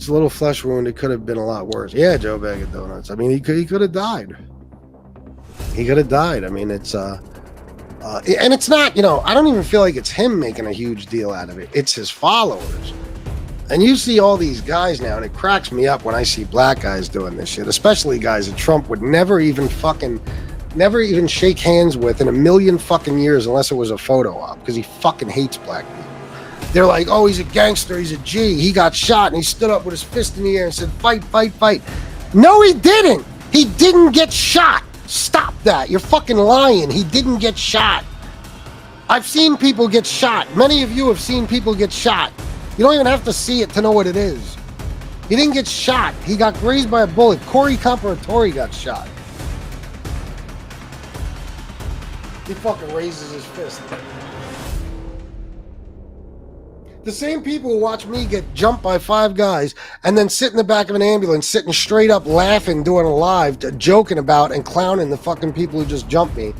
It's a little flesh wound. It could have been a lot worse. Yeah, Joe Bag of Donuts. I mean, he could have died. He could have died. I mean, it's and it's not, you know, I don't even feel like it's him making a huge deal out of it. It's his followers. And you see all these guys now, and it cracks me up when I see black guys doing this shit, especially guys that Trump would never even shake hands with in a million fucking years unless it was a photo op, because he fucking hates black people. They're like, oh, he's a gangster, he's a G, he got shot, and he stood up with his fist in the air and said, fight, fight, fight. No, he didn't. He didn't get shot. Stop that. You're fucking lying. He didn't get shot. I've seen people get shot. Many of you have seen people get shot. You don't even have to see it to know what it is. He didn't get shot. He got grazed by a bullet. Corey Comparatori got shot. He fucking raises his fist. The same people who watch me get jumped by 5 guys and then sit in the back of an ambulance, sitting straight up laughing, doing a live, joking about and clowning the fucking people who just jumped me.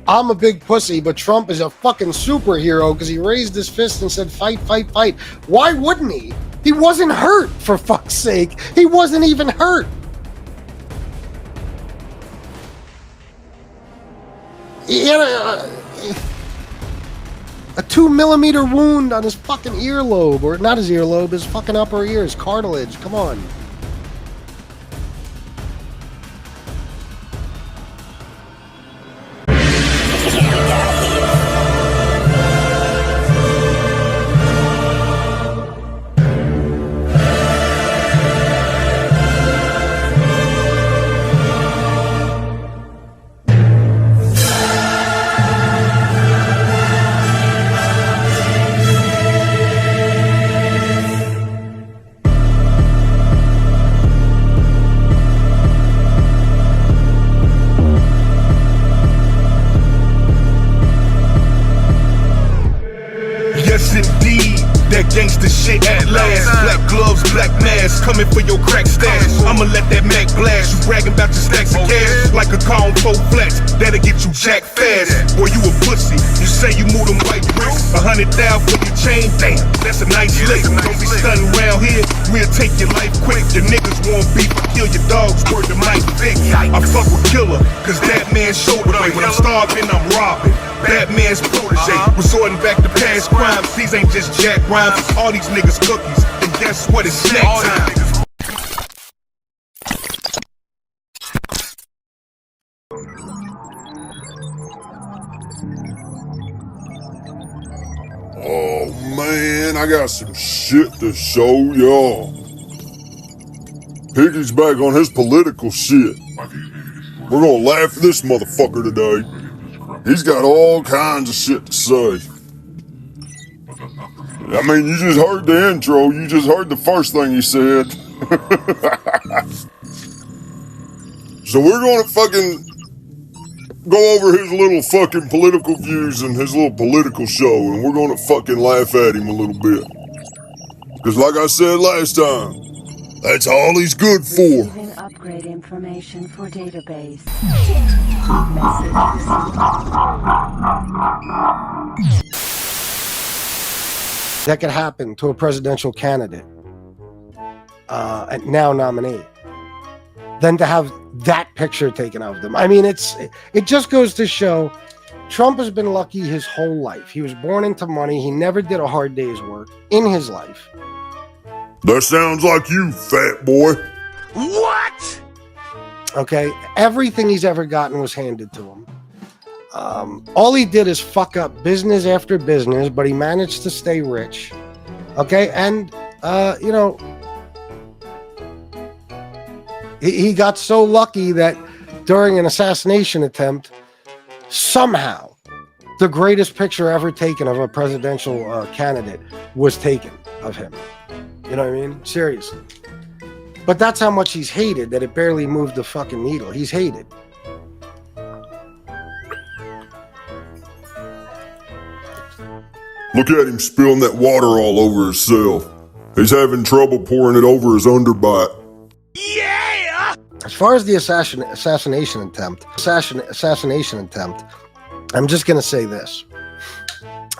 I'm a big pussy, but Trump is a fucking superhero because he raised his fist and said, fight, fight, fight. Why wouldn't he? He wasn't hurt, for fuck's sake. He wasn't even hurt. He had a 2-millimeter wound on his fucking earlobe, or not his earlobe, his fucking upper ear, his cartilage. Come on. Gangsta shit at last. Black gloves, black mask, coming for your crack stash. I'ma let that Mac blast. You bragging about your stacks of cash like a car on 4 flats. That'll get you jacked fast. Boy, you a pussy. You say you move them white bricks. 100,000 for your chain. Damn, that's a nice lick. Don't be stunning around here. We'll take your life quick. Your niggas want beef. I kill your dogs. Word to Mike Vick. I fuck with killer, cause that man showed the way. When I'm starving, I'm robbing. Batman's protege, resorting back to past crimes. These ain't just jack rhymes. All these niggas cookies, and guess what? It's snack time. Oh man, I got some shit to show y'all. Piggy's back on his political shit. We're gonna laugh at this motherfucker today. He's got all kinds of shit to say. I mean, you just heard the intro. You just heard the first thing he said. So we're gonna fucking go over his little fucking political views and his little political show, and we're gonna fucking laugh at him a little bit. Because like I said last time, that's all he's good for. Upgrade information for database. That could happen to a presidential candidate, and now nominee. Then to have that picture taken of them. I mean, it just goes to show Trump has been lucky his whole life. He was born into money. He never did a hard day's work in his life. That sounds like you, fat boy. What? Okay, everything he's ever gotten was handed to him. All he did is fuck up business after business, but he managed to stay rich. Okay, and you know, he got so lucky that during an assassination attempt, somehow the greatest picture ever taken of a presidential candidate was taken of him. You know what I mean? Seriously. But that's how much he's hated, that it barely moved the fucking needle. He's hated. Look at him spilling that water all over himself. He's having trouble pouring it over his underbite. Yeah! As far as the assassination attempt, I'm just going to say this.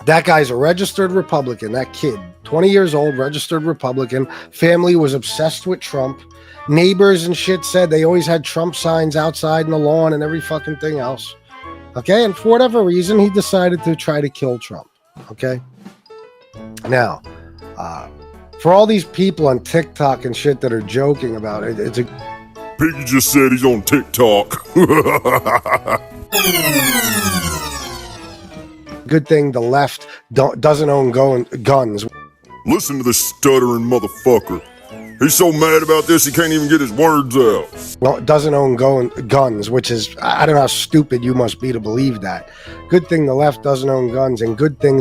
That guy's a registered Republican, that kid, 20 years old, registered Republican. Family was obsessed with Trump. Neighbors and shit said they always had Trump signs outside in the lawn and every fucking thing else. Okay, and for whatever reason, he decided to try to kill Trump. Okay? Now, for all these people on TikTok and shit that are joking about it, it's a... Piggy just said he's on TikTok. good thing the left doesn't own guns. Listen to this stuttering motherfucker. He's so mad about this he can't even get his words out. Well, it doesn't own guns, which is, I don't know how stupid you must be to believe that. Good thing the left doesn't own guns, and good thing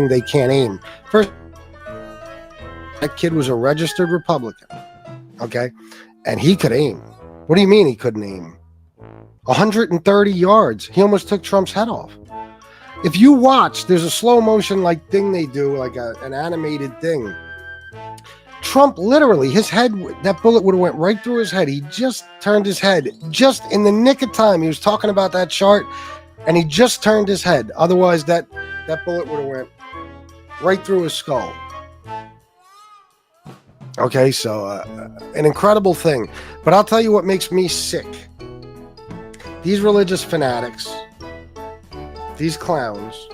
they can't aim. First, that kid was a registered Republican, okay? And he could aim. What do you mean he couldn't aim? 130 yards. He almost took Trump's head off. If you watch, there's a slow motion like thing they do, like an animated thing. Trump literally, his head, that bullet would have went right through his head. He just turned his head, just in the nick of time. He was talking about that chart, and he just turned his head. Otherwise, that bullet would have went right through his skull. Okay, so an incredible thing. But I'll tell you what makes me sick. These religious fanatics, these clowns,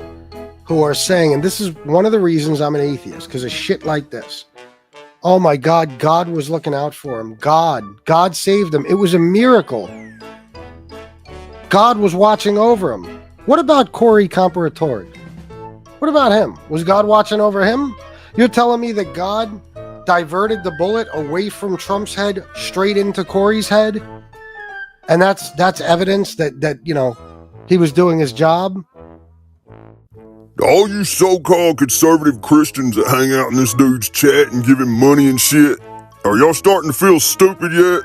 who are saying, and this is one of the reasons I'm an atheist, because of shit like this. Oh my God, God was looking out for him. God saved him. It was a miracle. God was watching over him. What about Corey Comparatori? What about him? Was God watching over him? You're telling me that God diverted the bullet away from Trump's head straight into Corey's head? And that's evidence that you know, he was doing his job? All you so-called conservative Christians that hang out in this dude's chat and give him money and shit, are y'all starting to feel stupid yet?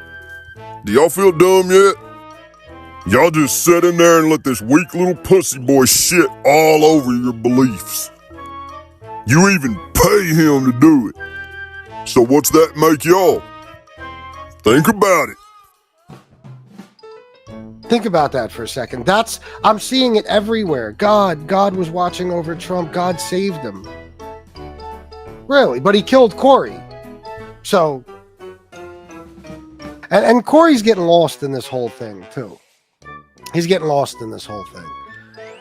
Do y'all feel dumb yet? Y'all just sit in there and let this weak little pussy boy shit all over your beliefs. You even pay him to do it. So what's that make y'all? Think about it. Think about that for a second. I'm seeing it everywhere. God was watching over Trump. God saved him. Really? But he killed Corey. So, and Corey's getting lost in this whole thing too. He's getting lost in this whole thing.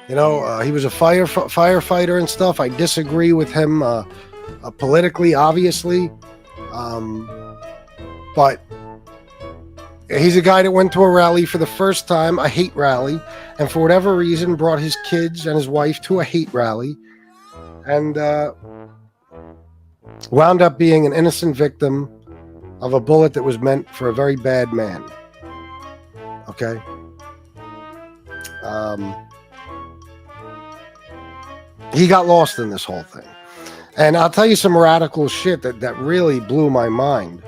You know, he was a firefighter and stuff. I disagree with him politically, obviously. But he's a guy that went to a rally for the first time, a hate rally, and for whatever reason brought his kids and his wife to a hate rally, and wound up being an innocent victim of a bullet that was meant for a very bad man. Okay? He got lost in this whole thing. And I'll tell you some radical shit that really blew my mind.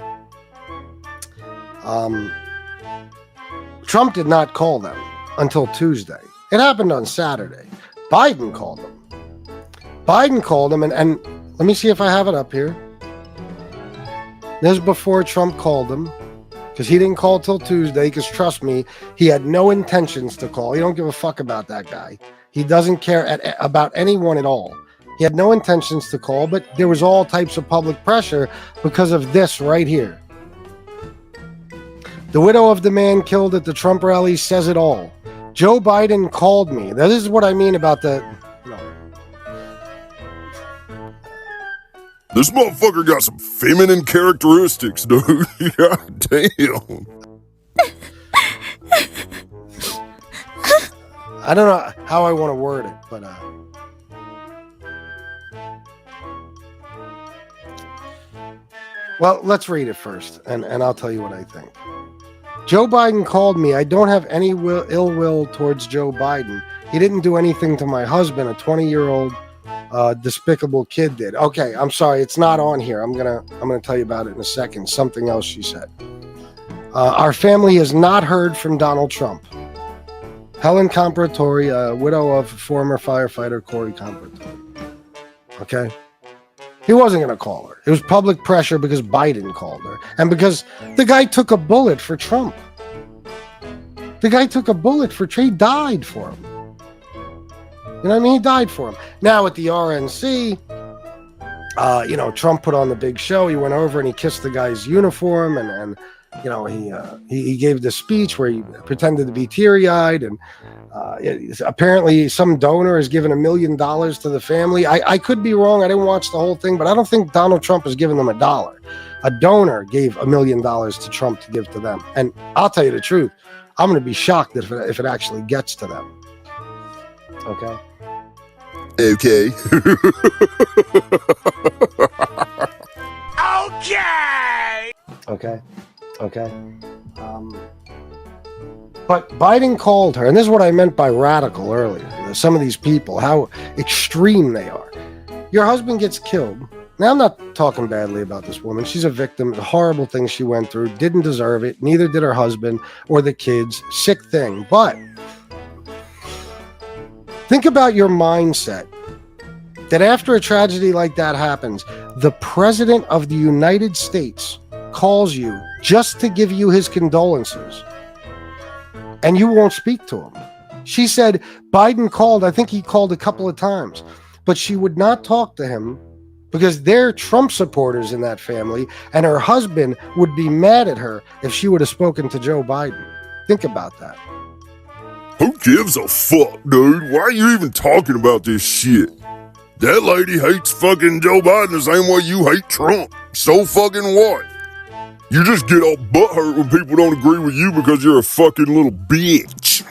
Trump did not call them until Tuesday. It happened on Saturday. Biden called them. And let me see if I have it up here. This is before Trump called them, because he didn't call till Tuesday, because trust me, he had no intentions to call. He don't give a fuck about that guy. He doesn't care about anyone at all. He had no intentions to call, but there was all types of public pressure because of this right here. The widow of the man killed at the Trump rally says it all. Joe Biden called me. This is what I mean about the... No. This motherfucker got some feminine characteristics, dude. God damn. I don't know how I want to word it, but... Well, let's read it first, and I'll tell you what I think. Joe Biden called me. I don't have any ill will towards Joe Biden. He didn't do anything to my husband. A 20-year-old despicable kid did. Okay, I'm sorry. It's not on here. I'm gonna tell you about it in a second. Something else she said. Our family has not heard from Donald Trump. Helen Comparatori, widow of former firefighter Corey Comparatori. Okay? He wasn't going to call her. It was public pressure because Biden called her. And because the guy took a bullet for Trump. The guy took a bullet for Trump. He died for him. You know what I mean? He died for him. Now at the RNC, Trump put on the big show. He went over and he kissed the guy's uniform, and he gave the speech where he pretended to be teary-eyed, and apparently some donor has given $1 million to the family. I could be wrong. I didn't watch the whole thing, but I don't think Donald Trump has given them $1. A donor gave $1 million to Trump to give to them. And I'll tell you the truth, I'm going to be shocked if it actually gets to them. Okay. Okay. Okay. But Biden called her, and this is what I meant by radical earlier. Some of these people, how extreme they are. Your husband gets killed. Now, I'm not talking badly about this woman. She's a victim. The horrible things she went through. Didn't deserve it. Neither did her husband or the kids. Sick thing. But think about your mindset. That after a tragedy like that happens, the president of the United States calls you just to give you his condolences, and you won't speak to him. She said Biden called. I think he called a couple of times, but she would not talk to him because they're Trump supporters in that family, and her husband would be mad at her if she would have spoken to Joe Biden. Think about that. Who gives a fuck, dude? Why are you even talking about this shit? That lady hates fucking Joe Biden the same way you hate Trump. So fucking what? You just get all butthurt when people don't agree with you because you're a fucking little bitch.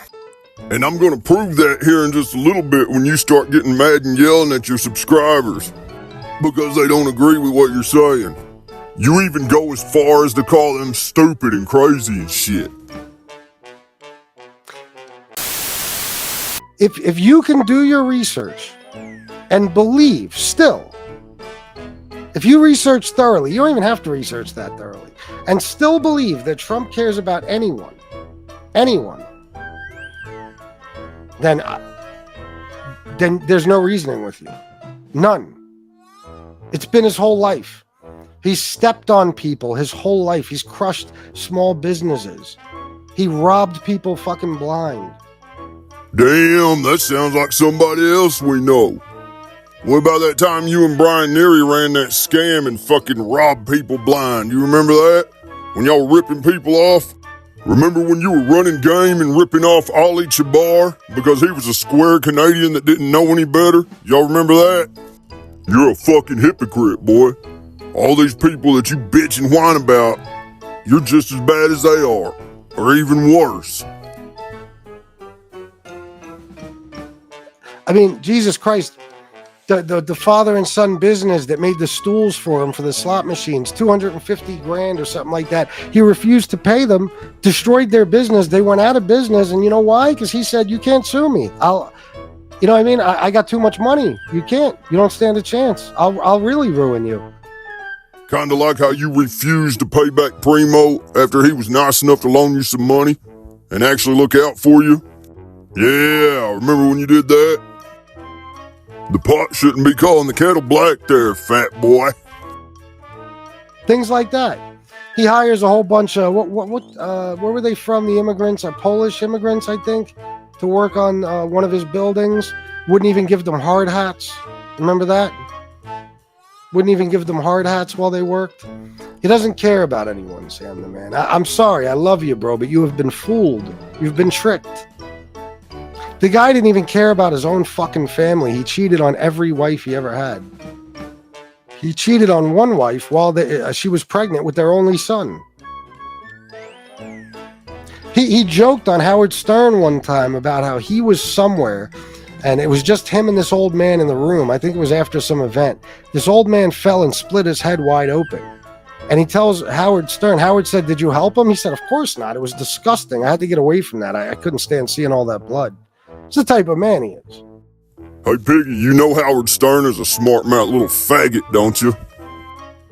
And I'm gonna prove that here in just a little bit when you start getting mad and yelling at your subscribers because they don't agree with what you're saying. You even go as far as to call them stupid and crazy and shit. If you can do your research and believe still, if you research thoroughly, you don't even have to research that thoroughly, and still believe that Trump cares about anyone, then there's no reasoning with you. None. It's been his whole life. He's stepped on people his whole life. He's crushed small businesses. He robbed people fucking blind. Damn, that sounds like somebody else we know. What about that time you and Brian Neary ran that scam and fucking robbed people blind? You remember that? When y'all were ripping people off? Remember when you were running game and ripping off Ali Chabar because he was a square Canadian that didn't know any better? Y'all remember that? You're a fucking hypocrite, boy. All these people that you bitch and whine about, you're just as bad as they are, or even worse. I mean, Jesus Christ. The father and son business that made the stools for him for the slot machines, $250,000 or something like that. He refused to pay them, destroyed their business. They went out of business, and you know why? Because he said, "You can't sue me. I got too much money. You can't. You don't stand a chance. I'll really ruin you." Kind of like how you refused to pay back Primo after he was nice enough to loan you some money and actually look out for you. Yeah, I remember when you did that. The pot shouldn't be calling the kettle black there, fat boy. Things like that. He hires a whole bunch of, where were they from? The immigrants, Polish immigrants, I think, to work on one of his buildings. Wouldn't even give them hard hats. Remember that? Wouldn't even give them hard hats while they worked. He doesn't care about anyone, Sam the Man. I'm sorry, I love you, bro, but you have been fooled. You've been tricked. The guy didn't even care about his own fucking family. He cheated on every wife he ever had. He cheated on one wife while she was pregnant with their only son. He joked on Howard Stern one time about how he was somewhere and it was just him and this old man in the room. I think it was after some event. This old man fell and split his head wide open. And he tells Howard Stern, Howard said, "Did you help him?" He said, "Of course not. It was disgusting. I had to get away from that. I couldn't stand seeing all that blood." It's the type of man he is. Hey, Piggy, you know Howard Stern is a smart-mouthed little faggot, don't you?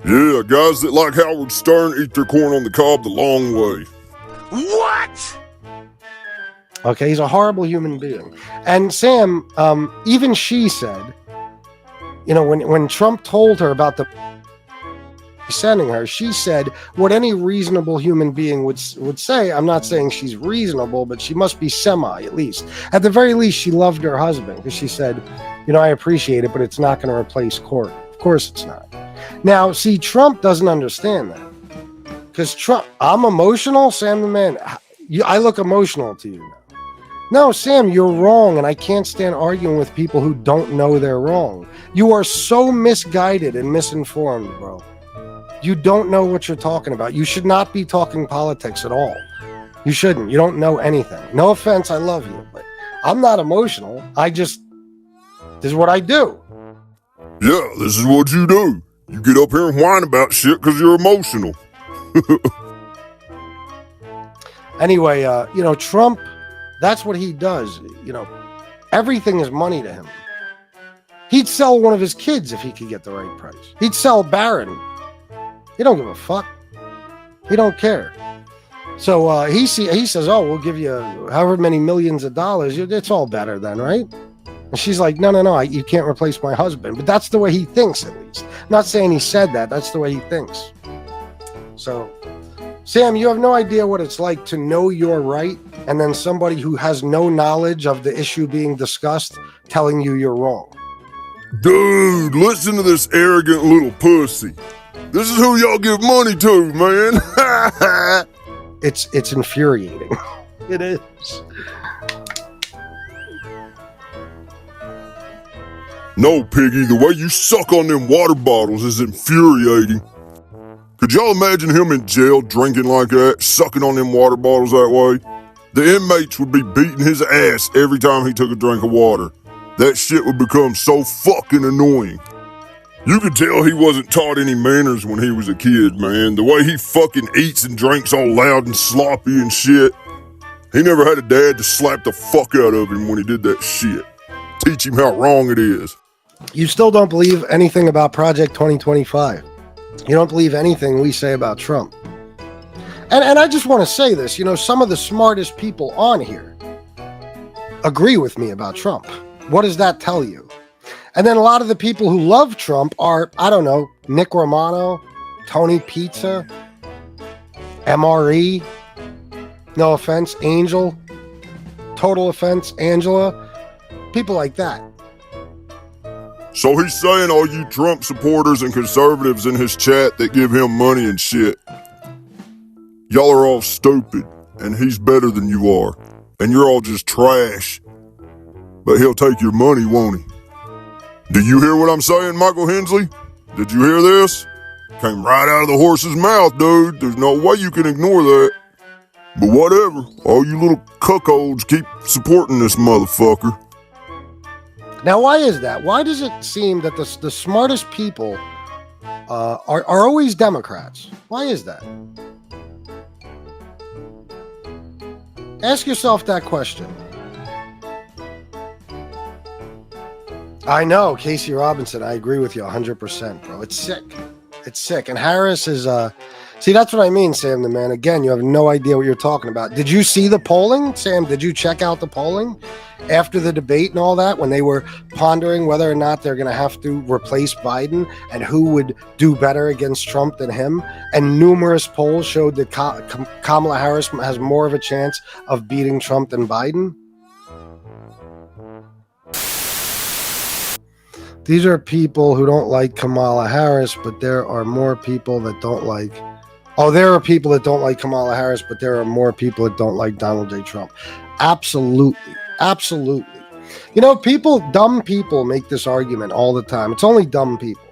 Yeah, guys that like Howard Stern eat their corn on the cob the long way. What? Okay, he's a horrible human being. And Sam, even she said, when Trump told her about the sending her, she said what any reasonable human being would say. I'm not saying she's reasonable, but she must be semi, at least. At the very least, she loved her husband, because she said, I appreciate it, but it's not going to replace court. course it's not. Now, see, Trump doesn't understand that. Because Trump, I'm emotional, Sam the man. I look emotional to you now. No, Sam, you're wrong, and I can't stand arguing with people who don't know they're wrong. You are so misguided and misinformed, bro. You don't know what you're talking about. You should not be talking politics at all. You shouldn't. You don't know anything. No offense, I love you, but I'm not emotional. This is what I do. Yeah, this is what you do. You get up here and whine about shit because you're emotional. Anyway, Trump, that's what he does. Everything is money to him. He'd sell one of his kids if he could get the right price. He'd sell Barron. He don't give a fuck. He don't care. So he says, oh, we'll give you however many millions of dollars. It's all better then, right? And she's like, no, you can't replace my husband. But that's the way he thinks, at least. I'm not saying he said that. That's the way he thinks. So, Sam, you have no idea what it's like to know you're right, and then somebody who has no knowledge of the issue being discussed telling you you're wrong. Dude, listen to this arrogant little pussy. This is who y'all give money to, man. It's infuriating. It is. No, Piggy, the way you suck on them water bottles is infuriating. Could y'all imagine him in jail drinking like that, sucking on them water bottles that way? The inmates would be beating his ass every time he took a drink of water. That shit would become so fucking annoying. You could tell he wasn't taught any manners when he was a kid, man. The way he fucking eats and drinks all loud and sloppy and shit. He never had a dad to slap the fuck out of him when he did that shit. Teach him how wrong it is. You still don't believe anything about Project 2025. You don't believe anything we say about Trump. And I just want to say this, some of the smartest people on here agree with me about Trump. What does that tell you? And then a lot of the people who love Trump are, I don't know, Nick Romano, Tony Pizza, MRE, no offense, Angel, total offense, Angela, people like that. So he's saying all you Trump supporters and conservatives in his chat that give him money and shit, y'all are all stupid, and he's better than you are, and you're all just trash. But he'll take your money, won't he? Do you hear what I'm saying, Michael Hensley? Did you hear this? Came right out of the horse's mouth, dude. There's no way you can ignore that. But whatever, all you little cuckolds keep supporting this motherfucker. Now, why is that? Why does it seem that the smartest people are always Democrats? Why is that? Ask yourself that question. I know, Casey Robinson, I agree with you 100%, bro. It's sick. It's sick. And Harris is, see, that's what I mean, Sam the man. Again, you have no idea what you're talking about. Did you see the polling, Sam? Did you check out the polling after the debate and all that when they were pondering whether or not they're going to have to replace Biden and who would do better against Trump than him? And numerous polls showed that Kamala Harris has more of a chance of beating Trump than Biden. These are people who don't like Kamala Harris, but there are more people that don't like... Oh, there are people that don't like Kamala Harris, but there are more people that don't like Donald J. Trump. Absolutely. Absolutely. Dumb people make this argument all the time. It's only dumb people.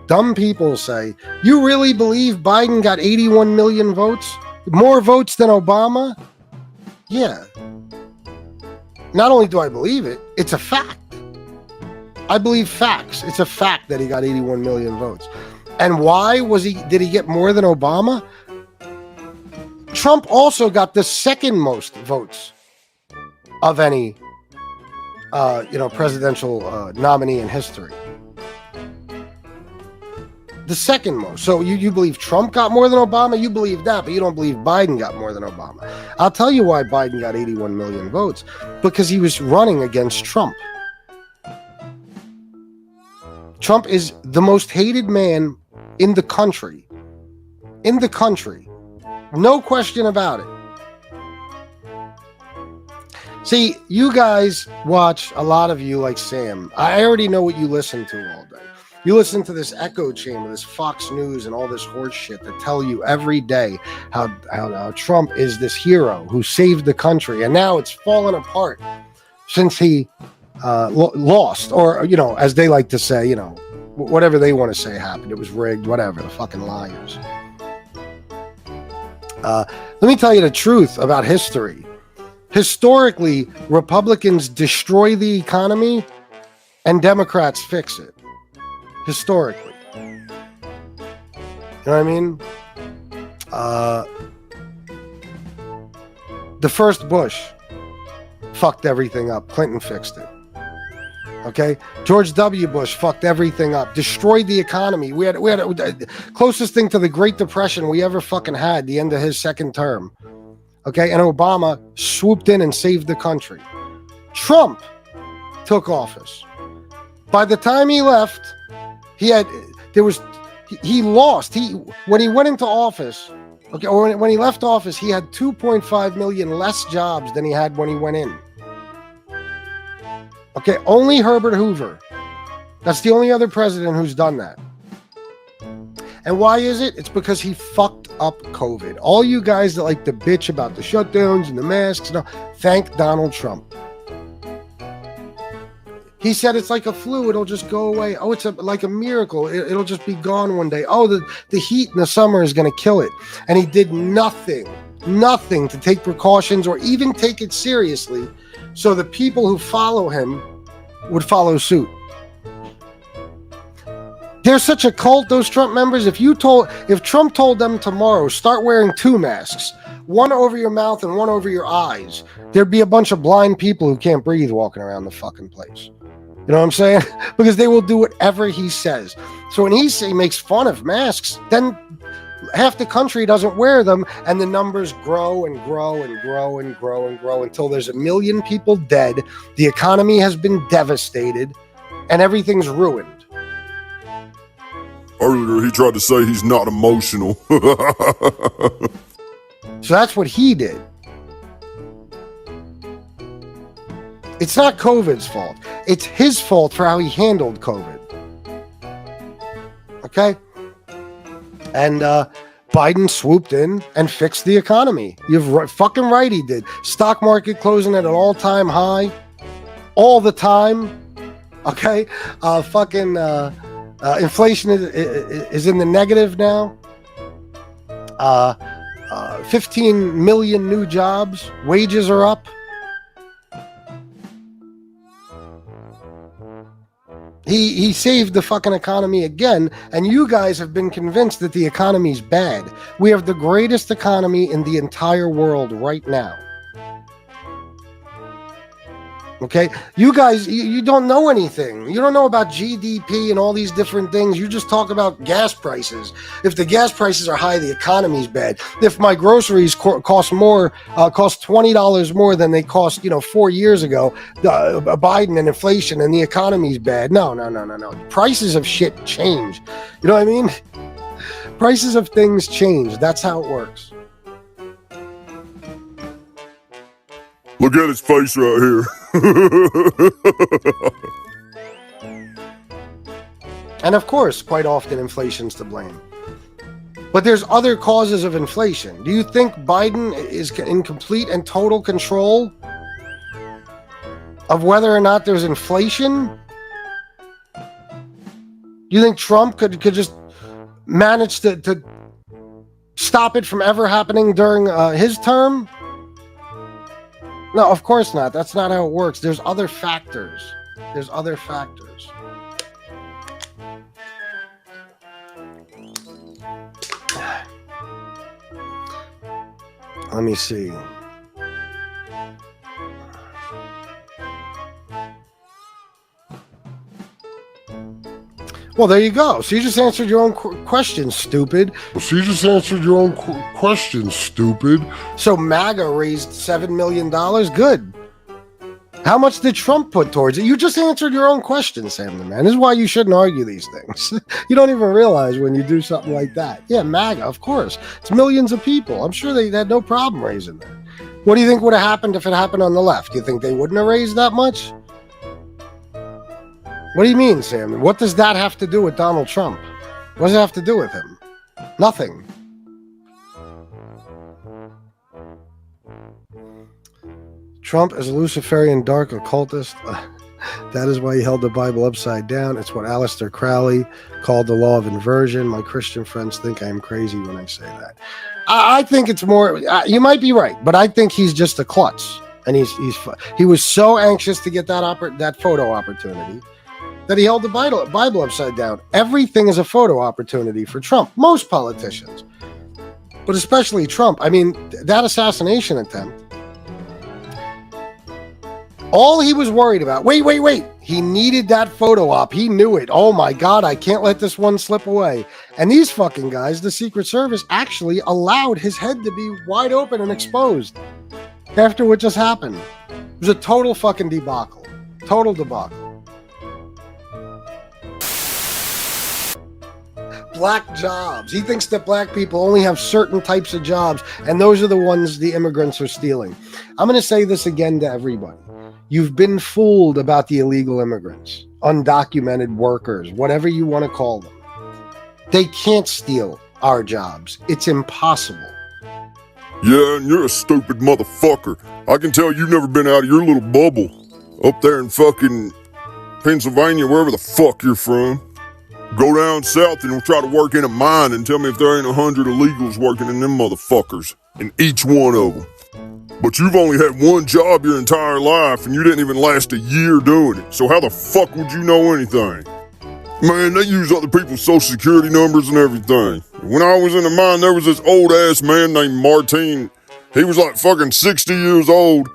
Dumb people say, you really believe Biden got 81 million votes? More votes than Obama? Yeah. Not only do I believe it, it's a fact. I believe facts. It's a fact that he got 81 million votes. And why did he get more than Obama? Trump also got the second most votes of any presidential nominee in history. The second most. So you believe Trump got more than Obama? You believe that, but you don't believe Biden got more than Obama. I'll tell you why Biden got 81 million votes. Because he was running against Trump. Trump is the most hated man in the country. In the country. No question about it. See, you guys watch, a lot of you like Sam. I already know what you listen to all day. You listen to this echo chamber, this Fox News and all this horse shit that tell you every day how Trump is this hero who saved the country, and now it's fallen apart since he lost, or, you know, as they like to say, you know, whatever they want to say happened. It was rigged, whatever, the fucking liars. Let me tell you the truth about history. Historically, Republicans destroy the economy and Democrats fix it. Historically. You know what I mean? The first Bush fucked everything up. Clinton fixed it. Okay? George W. Bush fucked everything up. Destroyed the economy. We had closest thing to the Great Depression we ever fucking had, the end of his second term. Okay? And Obama swooped in and saved the country. Trump took office. By the time he left, he lost. When he went into office, okay, or when he left office, he had 2.5 million less jobs than he had when he went in. Okay, only Herbert Hoover. That's the only other president who's done that. And why is it? It's because he fucked up COVID. All you guys that like to bitch about the shutdowns and the masks, no, thank Donald Trump. He said it's like a flu, it'll just go away. Oh, it's like a miracle. It'll just be gone one day. Oh, the heat in the summer is going to kill it. And he did nothing to take precautions or even take it seriously, so the people who follow him would follow suit. They're such a cult, those Trump members. If Trump told them tomorrow, start wearing 2 masks, one over your mouth and one over your eyes, there'd be a bunch of blind people who can't breathe walking around the fucking place. You know what I'm saying? Because they will do whatever he says. So when he makes fun of masks, then half the country doesn't wear them, and the numbers grow and grow and grow and grow and grow until there's 1 million people dead, the economy has been devastated, and everything's ruined. Earlier, he tried to say he's not emotional. So that's what he did. It's not COVID's fault. It's his fault for how he handled COVID. Okay? And Biden swooped in and fixed the economy. You're fucking right, he did. Stock market closing at an all-time high. All the time. Okay? Inflation is in the negative now. 15 million new jobs. Wages are up. He saved the fucking economy again, and you guys have been convinced that the economy's bad. We have the greatest economy in the entire world right now. Okay? You guys, you don't know anything. You don't know about GDP and all these different things. You just talk about gas prices. If the gas prices are high, the economy's bad. If my groceries cost $20 more than they cost, 4 years ago, Biden and inflation and the economy's bad. No. Prices of shit change. You know what I mean? Prices of things change. That's how it works. Look at his face right here. And of course, quite often inflation's to blame. But there's other causes of inflation. Do you think Biden is in complete and total control of whether or not there's inflation? Do you think Trump could just manage to stop it from ever happening during his term? No, of course not. That's not how it works. There's other factors. Let me see. Well, there you go. So you just answered your own question, stupid. So MAGA raised $7 million. Good. How much did Trump put towards it? You just answered your own question, Sam the Man. This is why you shouldn't argue these things. You don't even realize when you do something like that. Yeah, MAGA, of course. It's millions of people. I'm sure they had no problem raising that. What do you think would have happened if it happened on the left? Do you think they wouldn't have raised that much? What do you mean, Sam? What does that have to do with Donald Trump? What does it have to do with him? Nothing. Trump is a Luciferian dark occultist. That is why he held the Bible upside down. It's what Aleister Crowley called the law of inversion. My Christian friends think I am crazy when I say that. I think it's more, you might be right, but I think he's just a klutz. And he was so anxious to get that photo opportunity that he held the Bible upside down. Everything is a photo opportunity for Trump. Most politicians, but especially Trump. I mean, that assassination attempt, all he was worried about, wait. He needed that photo op. He knew it. Oh my God, I can't let this one slip away. And these fucking guys, the Secret Service, actually allowed his head to be wide open and exposed after what just happened. It was a total fucking debacle. Total debacle. Black jobs. He thinks that black people only have certain types of jobs, and those are the ones the immigrants are stealing. I'm going to say this again to everybody. You've been fooled about the illegal immigrants, undocumented workers, whatever you want to call them. They can't steal our jobs. It's impossible. Yeah, and you're a stupid motherfucker. I can tell you've never been out of your little bubble up there in fucking Pennsylvania, wherever the fuck you're from. Go down south and we'll try to work in a mine and tell me if there ain't 100 illegals working in them motherfuckers, in each one of them. But you've only had one job your entire life and you didn't even last a year doing it. So how the fuck would you know anything? Man, they use other people's social security numbers and everything. When I was in the mine, there was this old ass man named Martin. He was like fucking 60 years old.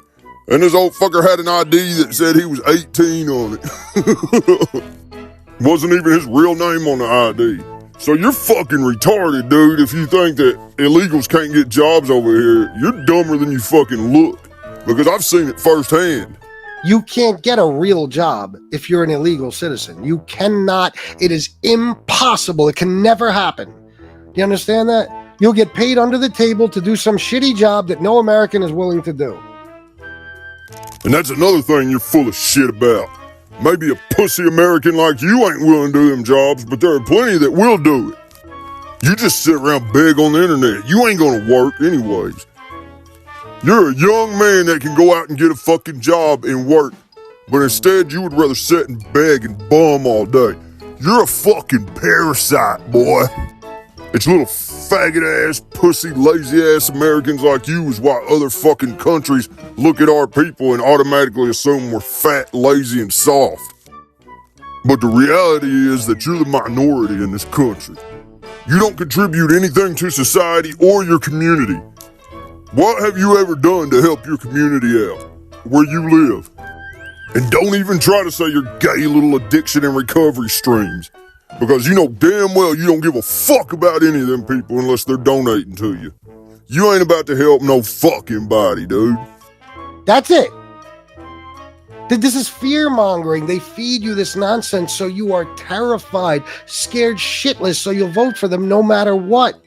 And this old fucker had an ID that said he was 18 on it. Wasn't even his real name on the ID. So you're fucking retarded, dude, if you think that illegals can't get jobs over here. You're dumber than you fucking look. Because I've seen it firsthand. You can't get a real job if you're an illegal citizen. You cannot. It is impossible. It can never happen. Do you understand that? You'll get paid under the table to do some shitty job that no American is willing to do. And that's another thing you're full of shit about. Maybe a pussy American like you ain't willing to do them jobs, but there are plenty that will do it. You just sit around beg on the internet. You ain't gonna work anyways. You're a young man that can go out and get a fucking job and work, but instead you would rather sit and beg and bum all day. You're a fucking parasite, boy. It's little faggot-ass, pussy, lazy-ass Americans like you is why other fucking countries look at our people and automatically assume we're fat, lazy, and soft. But the reality is that you're the minority in this country. You don't contribute anything to society or your community. What have you ever done to help your community out, where you live? And don't even try to say your gay little addiction and recovery streams. Because you know damn well you don't give a fuck about any of them people unless they're donating to you. You ain't about to help no fucking body, dude. That's it. This is fear-mongering. They feed you this nonsense so you are terrified, scared shitless, so you'll vote for them no matter what.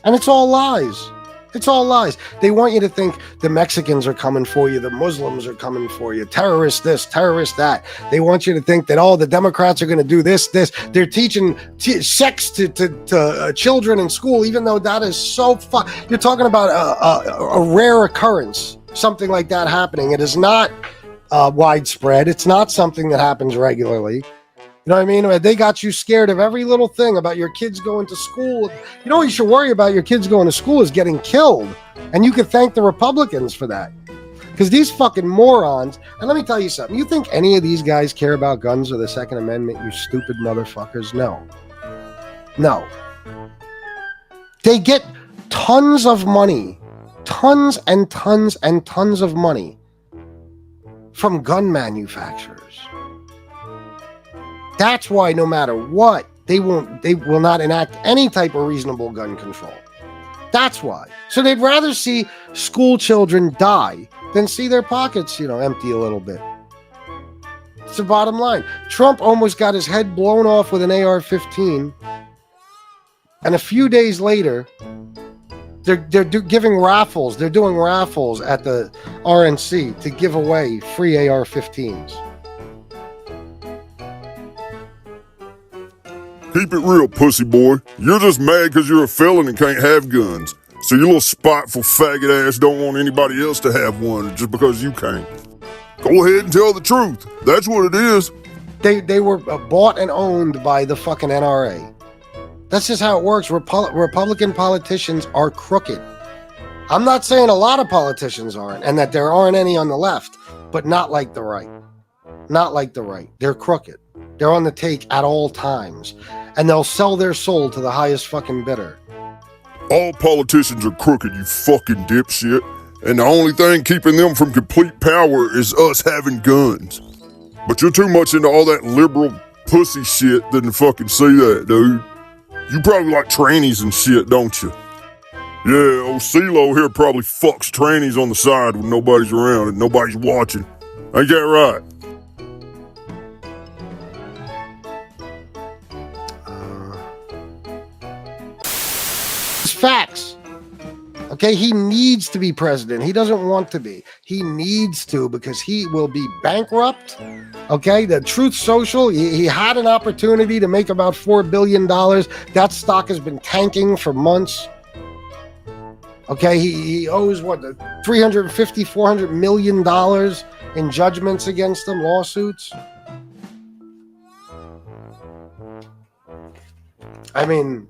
And it's all lies. It's all lies. They want you to think the Mexicans are coming for you, the Muslims are coming for you, terrorists this, terrorists that. They want you to think that, the Democrats are going to do this. They're teaching sex to children in school, even though that is so you're talking about a rare occurrence, something like that happening. It is not widespread. It's not something that happens regularly. You know what I mean? They got you scared of every little thing about your kids going to school. You know what you should worry about your kids going to school is getting killed. And you can thank the Republicans for that. Because these fucking morons, and let me tell you something, you think any of these guys care about guns or the Second Amendment, you stupid motherfuckers? No. No. They get tons of money, tons and tons and tons of money from gun manufacturers. That's why no matter what, they will not enact any type of reasonable gun control. That's why. So they'd rather see school children die than see their pockets, empty a little bit. It's the bottom line. Trump almost got his head blown off with an AR-15. And a few days later, they're giving raffles. They're doing raffles at the RNC to give away free AR-15s. Keep it real, pussy boy. You're just mad because you're a felon and can't have guns. So your little spiteful faggot ass don't want anybody else to have one just because you can't. Go ahead and tell the truth. That's what it is. They were bought and owned by the fucking NRA. That's just how it works. Republican politicians are crooked. I'm not saying a lot of politicians aren't, and that there aren't any on the left, but not like the right. Not like the right. They're crooked. They're on the take at all times, and they'll sell their soul to the highest fucking bidder. All politicians are crooked, you fucking dipshit. And the only thing keeping them from complete power is us having guns. But you're too much into all that liberal pussy shit than to fucking see that, dude. You probably like trannies and shit, don't you? Yeah, old CeeLo here probably fucks trannies on the side when nobody's around and nobody's watching. Ain't that right? It's facts. Okay, he needs to be president. He doesn't want to be. He needs to because he will be bankrupt. Okay, the Truth Social, he had an opportunity to make about $4 billion. That stock has been tanking for months. Okay, he owes what, $350, $400 million in judgments against them, lawsuits. I mean,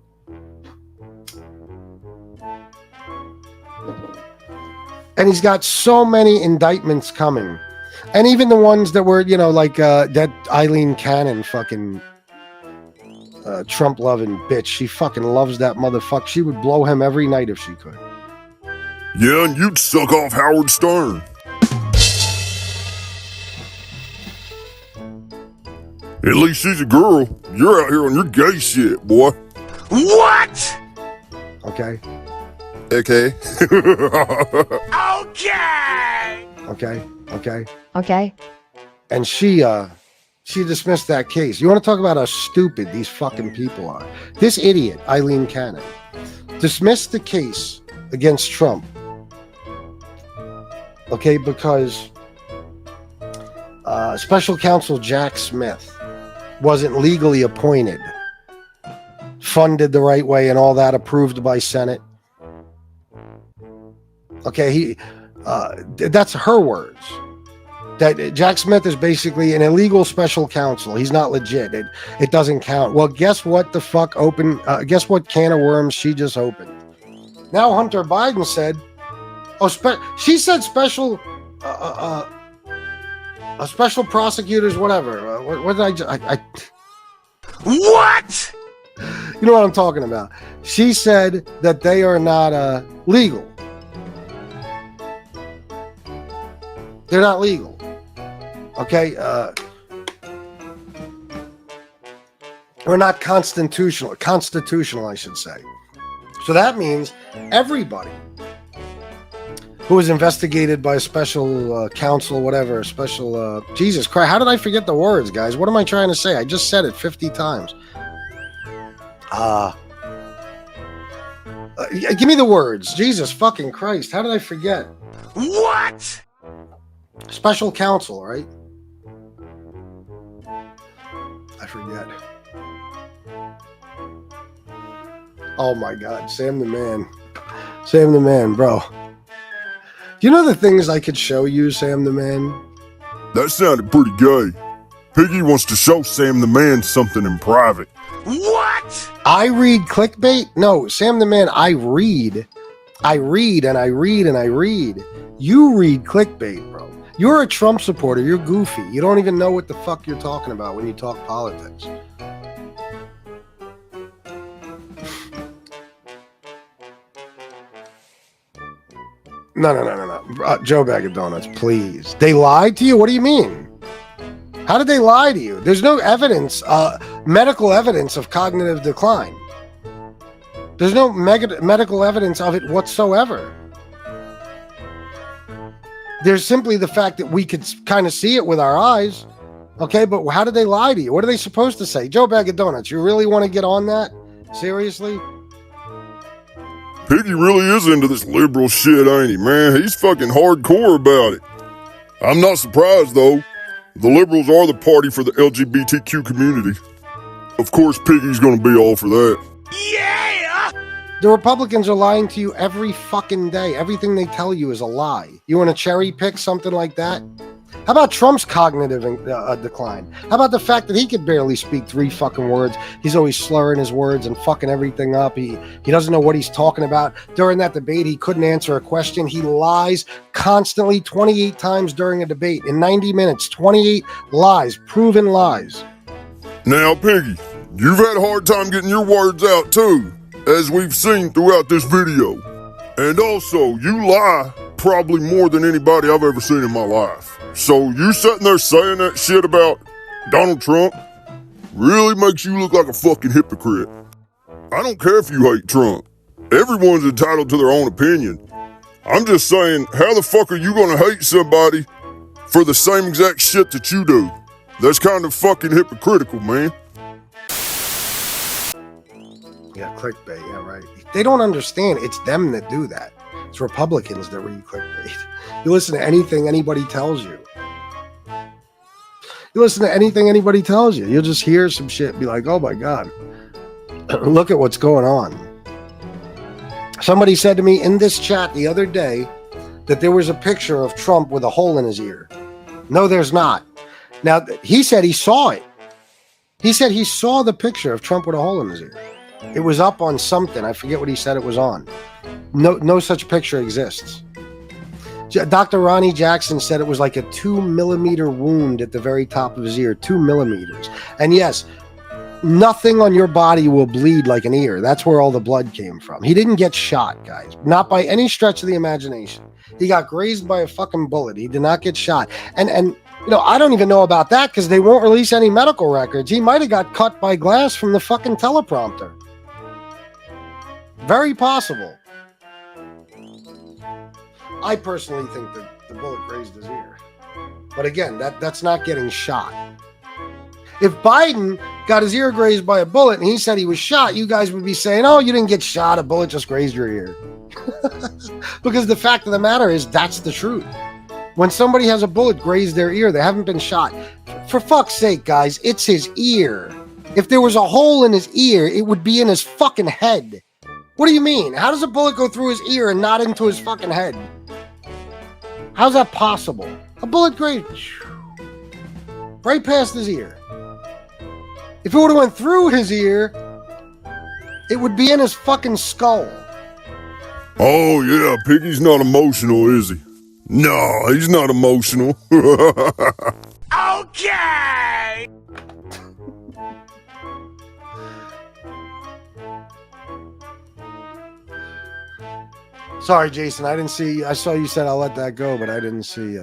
and he's got so many indictments coming. And even the ones that were, you know, like that Eileen Cannon fucking Trump-loving bitch. She fucking loves that motherfucker. She would blow him every night if she could. Yeah, and you'd suck off Howard Stern. At least she's a girl. You're out here on your gay shit, boy. What? Okay. Okay. Okay. And she dismissed that case. You want to talk about how stupid these fucking people are? This idiot, Eileen Cannon, dismissed the case against Trump. Okay, because special counsel Jack Smith wasn't legally appointed, funded the right way and all that, approved by Senate. Okay, that's her words. That Jack Smith is basically an illegal special counsel. He's not legit. It doesn't count. Well, guess what the fuck guess what can of worms she just opened? Now Hunter Biden said, she said special prosecutors, whatever. What did I What? You know what I'm talking about. She said that they are not legal. They're not legal. Okay? Or not constitutional. Constitutional, I should say. So that means everybody who was investigated by a special counsel, whatever, special... Jesus Christ, how did I forget the words, guys? What am I trying to say? I just said it 50 times. Give me the words. Jesus fucking Christ, how did I forget? What? Special counsel, right? I forget. Oh my God, Sam the Man. Sam the Man, bro. Do you know the things I could show you, Sam the Man? That sounded pretty gay. Piggy wants to show Sam the Man something in private. What? I read clickbait? No, Sam the Man, I read. I read and I read and I read. You read clickbait, bro. You're a Trump supporter. You're goofy. You don't even know what the fuck you're talking about when you talk politics. No. Joe Bag of Donuts, please. They lied to you? What do you mean? How did they lie to you? There's no evidence, medical evidence of cognitive decline. There's no medical evidence of it whatsoever. There's simply the fact that we could kind of see it with our eyes. Okay, but how did they lie to you? What are they supposed to say? Joe Bag of Donuts, you really want to get on that? Seriously? Piggy really is into this liberal shit, ain't he, man? He's fucking hardcore about it. I'm not surprised, though. The liberals are the party for the LGBTQ community. Of course, Piggy's gonna be all for that. The Republicans are lying to you every fucking day. Everything they tell you is a lie. You want to cherry pick something like that? How about Trump's cognitive decline? How about the fact that he could barely speak 3 fucking words? He's always slurring his words and fucking everything up. He doesn't know what he's talking about. During that debate, he couldn't answer a question. He lies constantly 28 times during a debate. In 90 minutes, 28 lies, proven lies. Now, Piggy, you've had a hard time getting your words out too, as we've seen throughout this video. And also, you lie probably more than anybody I've ever seen in my life. So you sitting there saying that shit about Donald Trump really makes you look like a fucking hypocrite. I don't care if you hate Trump. Everyone's entitled to their own opinion. I'm just saying, how the fuck are you gonna hate somebody for the same exact shit that you do? That's kind of fucking hypocritical, man. Yeah, clickbait, yeah, right. They don't understand. It's them that do that. It's Republicans that read clickbait. You listen to anything anybody tells you. You listen to anything anybody tells you. You'll just hear some shit and be like, oh my God, look at what's going on. Somebody said to me in this chat the other day that there was a picture of Trump with a hole in his ear. No, there's not. Now, he said he saw it. He said he saw the picture of Trump with a hole in his ear. It was up on something. I forget what he said it was on. No such picture exists. Dr. Ronnie Jackson said it was like a 2-millimeter wound at the very top of his ear, 2 millimeters. And yes, nothing on your body will bleed like an ear. That's where all the blood came from. He didn't get shot, guys. Not by any stretch of the imagination. He got grazed by a fucking bullet. He did not get shot. And you know, I don't even know about that because they won't release any medical records. He might have got cut by glass from the fucking teleprompter. Very possible. I personally think that the bullet grazed his ear. But again, that's not getting shot. If Biden got his ear grazed by a bullet and he said he was shot, you guys would be saying, oh, you didn't get shot, a bullet just grazed your ear. Because the fact of the matter is, that's the truth. When somebody has a bullet graze their ear, they haven't been shot. For fuck's sake, guys, it's his ear. If there was a hole in his ear, it would be in his fucking head. What do you mean? How does a bullet go through his ear and not into his fucking head? How's that possible? A bullet grazed right past his ear. If it would have went through his ear, it would be in his fucking skull. Oh yeah, Piggy's not emotional, is he? No, he's not emotional. Okay! Sorry, Jason, I didn't see. I saw you said I'll let that go, but I didn't see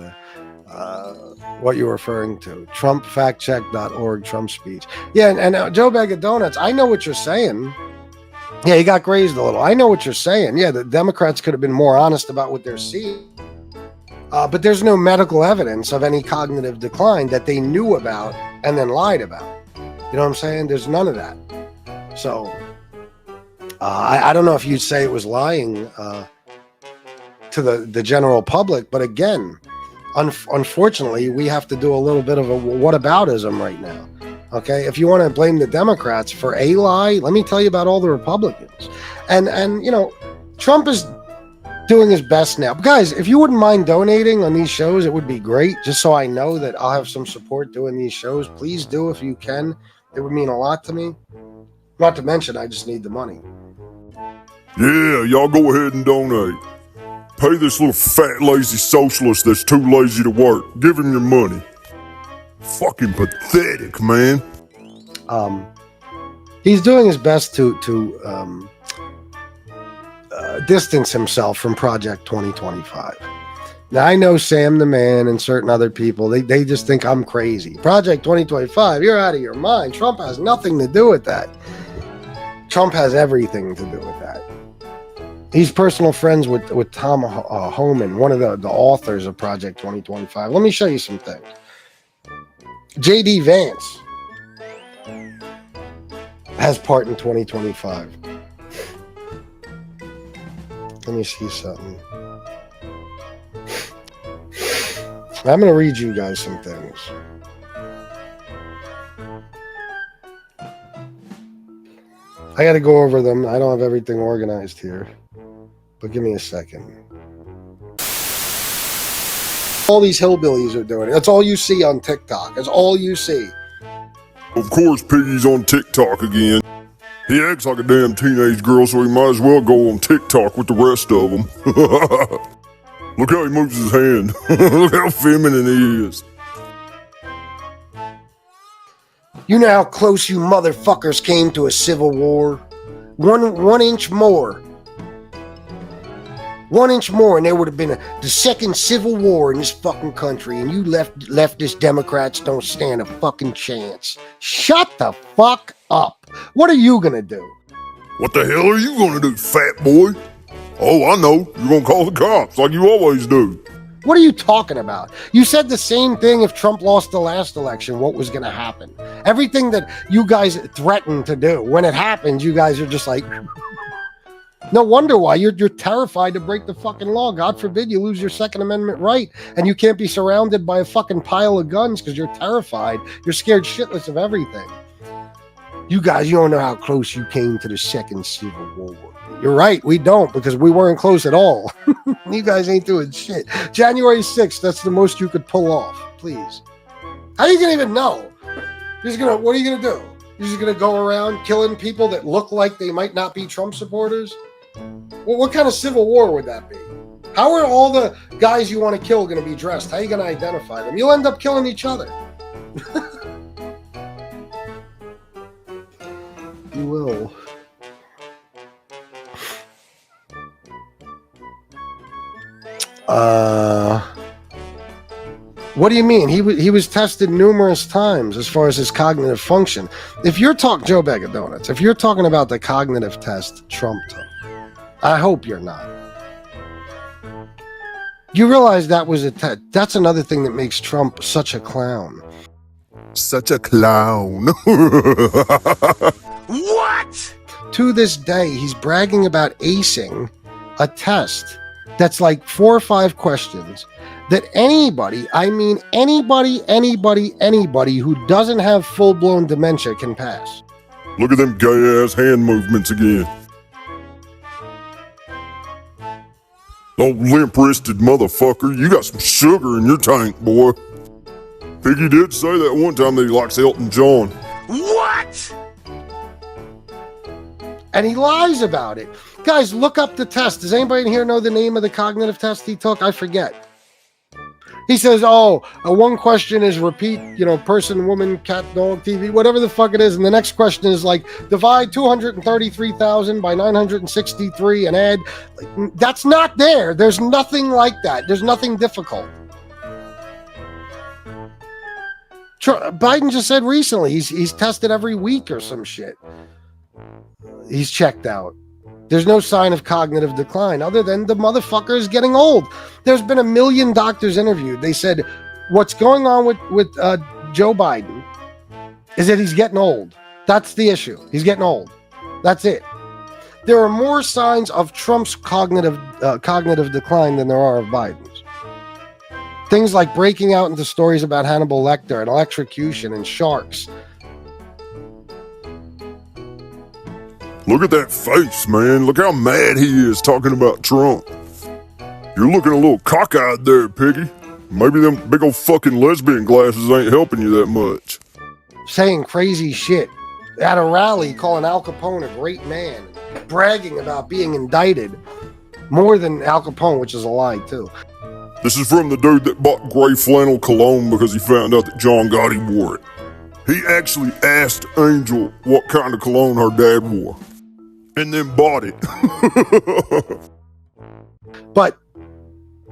what you were referring to. TrumpFactCheck.org, Trump speech. Yeah, and Joe Bag of Donuts, I know what you're saying. Yeah, he got grazed a little. I know what you're saying. Yeah, the Democrats could have been more honest about what they're seeing. But there's no medical evidence of any cognitive decline that they knew about and then lied about. You know what I'm saying? There's none of that. So I don't know if you'd say it was lying to the general public, but again, unfortunately, we have to do a little bit of a whataboutism right now. Okay, if you want to blame the Democrats for a lie, let me tell you about all the Republicans. And you know, Trump is doing his best now. Guys, if you wouldn't mind donating on these shows, it would be great. Just so I know that I'll have some support doing these shows. Please do if you can. It would mean a lot to me. Not to mention, I just need the money. Yeah, y'all go ahead and donate. Pay this little fat lazy socialist that's too lazy to work. Give him your money. Fucking pathetic, man. He's doing his best to distance himself from Project 2025. Now, I know Sam the Man and certain other people, they just think I'm crazy. Project 2025, you're out of your mind. Trump has nothing to do with that. Trump has everything to do with that. He's personal friends with Tom Homan, one of the authors of Project 2025. Let me show you some things. J.D. Vance has part in 2025. Let me see something. I'm going to read you guys some things. I got to go over them. I don't have everything organized here, but give me a second. All these hillbillies are doing it. That's all you see on TikTok. That's all you see. Of course, Piggy's on TikTok again. He acts like a damn teenage girl, so he might as well go on TikTok with the rest of them. Look how he moves his hand. Look how feminine he is. You know how close you motherfuckers came to a civil war? One inch more. 1 inch more and there would have been the second civil war in this fucking country, and you leftist Democrats don't stand a fucking chance. Shut the fuck up. What are you gonna do? What the hell are you gonna do, fat boy? Oh, I know. You're gonna call the cops like you always do. What are you talking about? You said the same thing if Trump lost the last election, what was gonna happen. Everything that you guys threatened to do, when it happens, you guys are just like... No wonder why you're terrified to break the fucking law. God forbid you lose your Second Amendment right and you can't be surrounded by a fucking pile of guns because you're terrified. You're scared shitless of everything. You guys, you don't know how close you came to the second civil war. You're right, we don't, because we weren't close at all. You guys ain't doing shit. January 6th, that's the most you could pull off. Please. How are you gonna even know? What are you gonna do? You're just gonna go around killing people that look like they might not be Trump supporters? Well, what kind of civil war would that be? How are all the guys you want to kill going to be dressed? How are you going to identify them? You'll end up killing each other. You will. What do you mean? He was tested numerous times as far as his cognitive function. If you're talking Joe Bag of Donuts, if you're talking about the cognitive test Trump took, I hope you're not. You realize that was a test. That's another thing that makes Trump such a clown. Such a clown. What? To this day, he's bragging about acing a test that's like 4 or 5 questions that anybody, I mean anybody who doesn't have full-blown dementia can pass. Look at them gay-ass hand movements again. Oh, limp-wristed motherfucker, you got some sugar in your tank, boy. Piggy did say that one time that he likes Elton John. What? And he lies about it. Guys, look up the test. Does anybody in here know the name of the cognitive test he took? I forget. He says, one question is repeat, person, woman, cat, dog, TV, whatever the fuck it is. And the next question is like, divide 233,000 by 963 and add. That's not there. There's nothing like that. There's nothing difficult. Biden just said recently he's tested every week or some shit. He's checked out. There's no sign of cognitive decline other than the motherfucker is getting old. There's been 1 million doctors interviewed. They said what's going on with Joe Biden is that he's getting old. That's the issue. He's getting old. That's it. There are more signs of Trump's cognitive decline than there are of Biden's. Things like breaking out into stories about Hannibal Lecter and electrocution and sharks. Look at that face, man. Look how mad he is talking about Trump. You're looking a little cockeyed there, Piggy. Maybe them big old fucking lesbian glasses ain't helping you that much. Saying crazy shit at a rally, calling Al Capone a great man, bragging about being indicted more than Al Capone, which is a lie too. This is from the dude that bought gray flannel cologne because he found out that John Gotti wore it. He actually asked Angel what kind of cologne her dad wore, and then bought it. But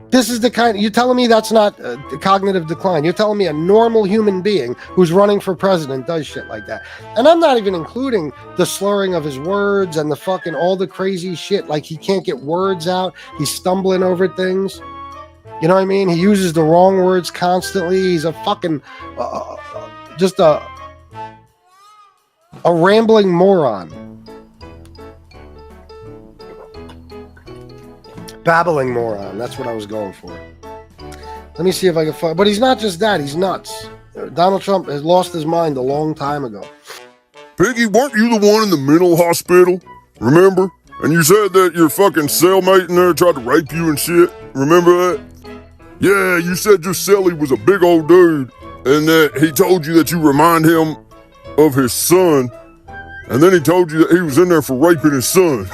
this is the kind, you're telling me that's not cognitive decline. You're telling me a normal human being who's running for president does shit like that. And I'm not even including the slurring of his words and the fucking, all the crazy shit. Like he can't get words out. He's stumbling over things. You know what I mean? He uses the wrong words constantly. He's a fucking, just a rambling moron. Babbling moron. That's what I was going for. Let me see if I can find. But he's not just that. He's nuts. Donald Trump has lost his mind a long time ago. Piggy, weren't you the one in the mental hospital? Remember? And you said that your fucking cellmate in there tried to rape you and shit. Remember that? Yeah, you said your cellie was a big old dude, and that he told you that you remind him of his son, and then he told you that he was in there for raping his son.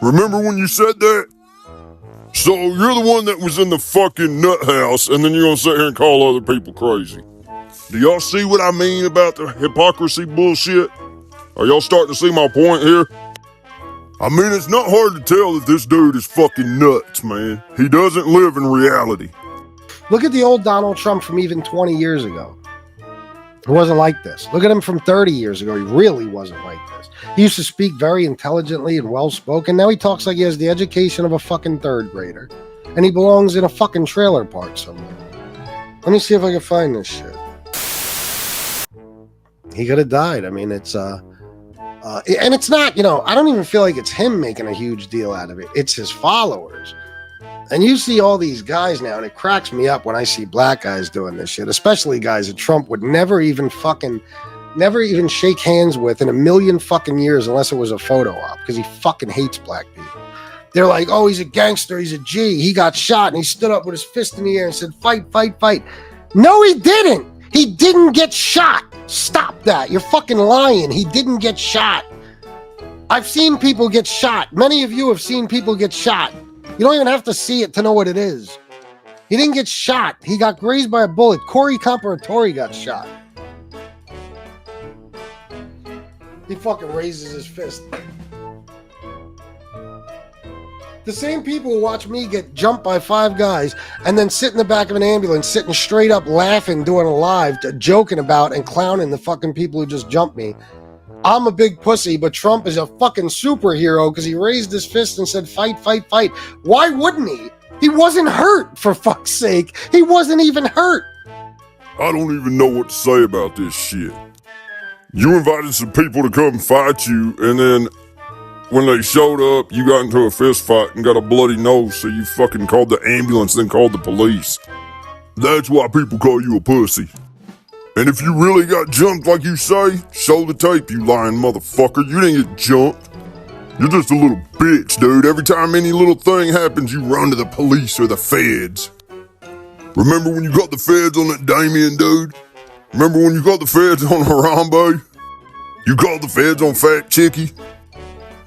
Remember when you said that? So you're the one that was in the fucking nut house, and then you're gonna sit here and call other people crazy. Do y'all see what I mean about the hypocrisy bullshit? Are y'all starting to see my point here? I mean, it's not hard to tell that this dude is fucking nuts, man. He doesn't live in reality. Look at the old Donald Trump from even 20 years ago. He wasn't like this. Look at him from 30 years ago. He really wasn't like this. He used to speak very intelligently and well-spoken. Now he talks like he has the education of a fucking third grader. And he belongs in a fucking trailer park somewhere. Let me see if I can find this shit. He could have died. I mean, it's, and it's not, I don't even feel like it's him making a huge deal out of it. It's his followers. And you see all these guys now, and it cracks me up when I see black guys doing this shit, especially guys that Trump would never even shake hands with in a million fucking years unless it was a photo op, because he fucking hates black people. They're like, oh, he's a gangster, he's a G, he got shot, and he stood up with his fist in the air and said, fight, fight, fight. No, he didn't. He didn't get shot. Stop that. You're fucking lying. He didn't get shot. I've seen people get shot. Many of you have seen people get shot. You don't even have to see it to know what it is. He didn't get shot. He got grazed by a bullet. Corey Comparatori got shot. He fucking raises his fist. The same people who watch me get jumped by 5 guys and then sit in the back of an ambulance, sitting straight up laughing, doing a live, joking about and clowning the fucking people who just jumped me. I'm a big pussy, but Trump is a fucking superhero because he raised his fist and said, fight, fight, fight. Why wouldn't he? He wasn't hurt, for fuck's sake. He wasn't even hurt. I don't even know what to say about this shit. You invited some people to come fight you, and then when they showed up, you got into a fist fight and got a bloody nose, so you fucking called the ambulance, then called the police. That's why people call you a pussy. And if you really got jumped like you say, show the tape, you lying motherfucker. You didn't get jumped. You're just a little bitch, dude. Every time any little thing happens, you run to the police or the feds. Remember when you got the feds on that Damien dude? Remember when you got the feds on Harambe? You called the feds on Fat Chickie?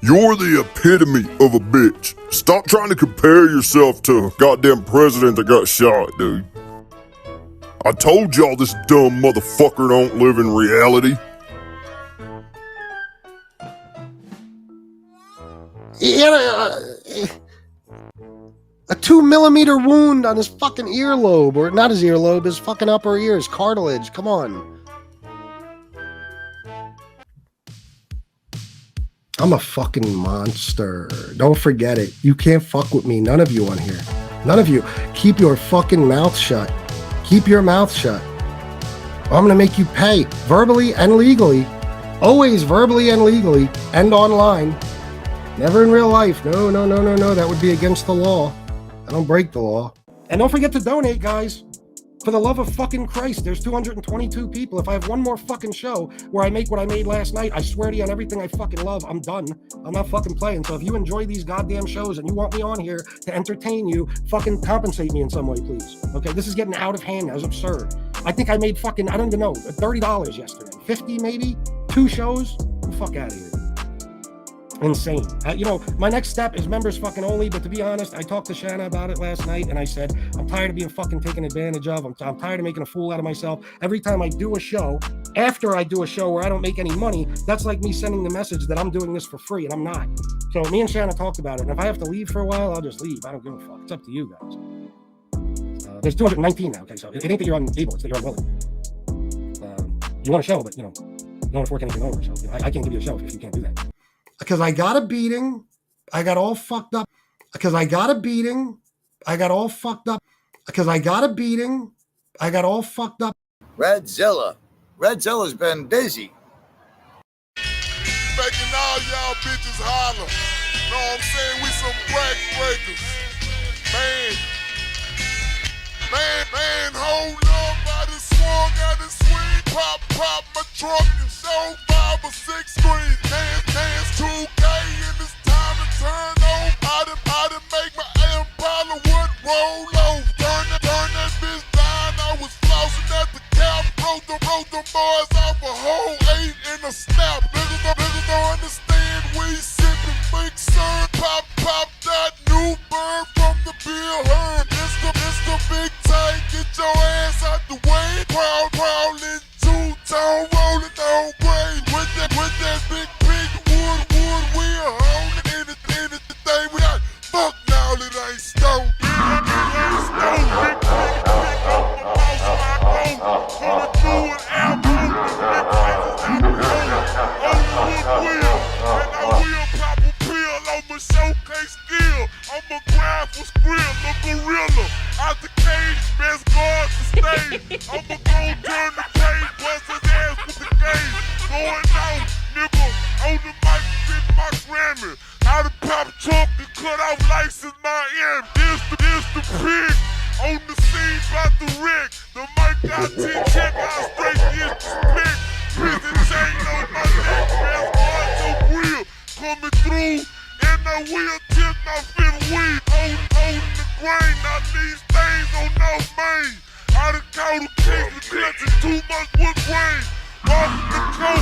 You're the epitome of a bitch. Stop trying to compare yourself to a goddamn president that got shot, dude. I told y'all this dumb motherfucker don't live in reality. He had a 2-millimeter wound on his fucking earlobe, or not his earlobe, his fucking upper ear, his cartilage. Come on. I'm a fucking monster. Don't forget it. You can't fuck with me. None of you on here. None of you. Keep your fucking mouth shut. Keep your mouth shut. I'm gonna make you pay, verbally and legally. Always verbally and legally, and online. Never in real life. No. That would be against the law. I don't break the law. And don't forget to donate, guys. For the love of fucking Christ, there's 222 people. If I have one more fucking show where I make what I made last night, I swear to you on everything I fucking love, I'm done. I'm not fucking playing. So if you enjoy these goddamn shows and you want me on here to entertain you, fucking compensate me in some way, please. Okay, this is getting out of hand now. It's absurd. I think I made fucking, I don't even know, $30 yesterday. 50 maybe? 2 shows? Get the fuck out of here. Insane. My next step is members fucking only, but to be honest, I talked to Shanna about it last night, and I said, I'm tired of being fucking taken advantage of. I'm tired of making a fool out of myself. Every time I do a show, after I do a show where I don't make any money, that's like me sending the message that I'm doing this for free, and I'm not. So me and Shanna talked about it, and if I have to leave for a while, I'll just leave. I don't give a fuck. It's up to you guys. There's 219 now, okay? So it ain't that you're unable, it's that you're unwilling. You want a show, but, you don't afford anything over, so I can't give you a show if you can't do that. Because I got a beating, I got all fucked up. Because I got a beating, I got all fucked up. Because I got a beating, I got all fucked up. Redzilla's been busy. Making all y'all bitches holler. Know what I'm saying? We some black breakers. Man, hold on by the swung out the swing, pop. pop my trunk and show 5 or 6 screens. Dance 2K and it's time to turn on. I done make my Impala wood roll over. Turn that bitch down, I was flossing at the cap. Broke them boys off a whole 8 in a snap. Niggas don't understand, we sippin' big sun. Pop that new bird from the beer herd. It's the big tank, get your ass out the way. Prowlin' two-tone, rollin' on grade. With that big wood, we a holdin' anything we got. Fuck now, it ain't stone. Showcase skill, I'm a grind for skrill, a gorilla. Out the cage, best guard the stage. I'ma gon' turn the page, bust his ass with the gauge. Going out, nigga, on the mic, spit my Grammy. How to pop trunk and cut off license my end. This the pig, on the scene, bout the wreck. The mic got 10 check, I straight get the spit. Prison chain on my neck, best guard so real. Coming through. And I will tip my fifth weed. Holding the grain, I need stains on no main. I done caught a case with clutching too much wood grain. Walking the coast.